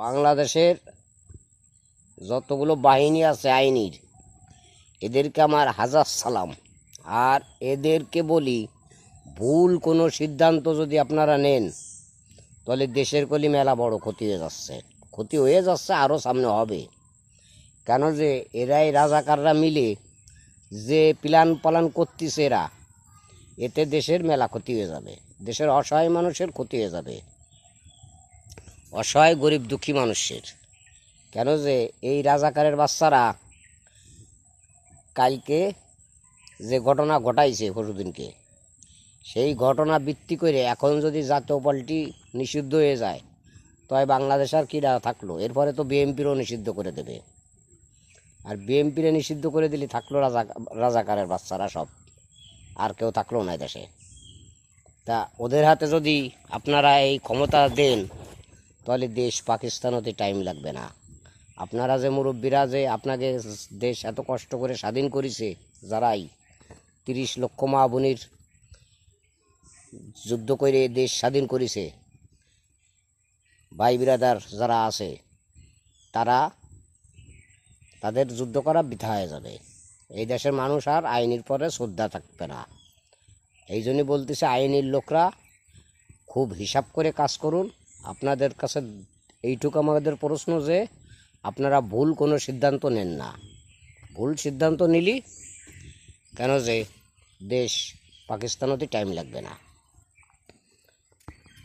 বাংলাদেশের যতগুলো বাহিনী আছে আইনির, এদেরকে আমার হাজার সালাম। আর এদেরকে বলি, ভুল কোনো সিদ্ধান্ত যদি আপনারা নেন তাহলে দেশের কলি মেলা বড় ক্ষতি হয়ে যাচ্ছে, আরও সামনে হবে। কেন যে এরাই রাজাকাররা মিলে যে প্ল্যান পালন করতেছে, এতে দেশের মেলা ক্ষতি হয়ে যাবে, দেশের অসহায় মানুষের ক্ষতি হয়ে যাবে, অসহায় গরিব দুঃখী মানুষের। কেন যে এই রাজাকারের বাচ্চারা কালকে যে ঘটনা ঘটাইছে পরশুদিনকে, সেই ঘটনা ভিত্তি করে এখন যদি জাতীয় পার্টি নিষিদ্ধ হয়ে যায়, তবে বাংলাদেশ আর কী থাকলো? এরপরে তো বিএনপিরও নিষিদ্ধ করে দেবে। আর বিএনপিরে নিষিদ্ধ করে দিলে থাকলো রাজাকারের বাচ্চারা সব, আর কেউ থাকলো না দেশে। তা ওদের হাতে যদি আপনারা এই ক্ষমতা দেন, তাহলে দেশ পাকিস্তান হতে টাইম লাগবে না। আপনারা যে মুরব্বীরা যে আপনাকে দেশ এত কষ্ট করে স্বাধীন করেছে, যারাই 30 লক্ষ মা বোনের যুদ্ধ করে দেশ স্বাধীন করেছে, ভাই বিরাদার যারা আছে, তাদের যুদ্ধ করা বৃথা হয়ে যাবে। এই দেশের মানুষ আর আইনের পরে শ্রদ্ধা থাকবে না। এই জন্যই বলতেছে, আইনের লোকরা খুব হিসাব করে কাজ করুন। আপনাদের কাছে এইটুকু আমাদের প্রশ্ন যে আপনারা ভুল কোনো সিদ্ধান্ত নেন না। ভুল সিদ্ধান্ত নিলি কেন যে দেশ পাকিস্তান হতে টাইম লাগবে না।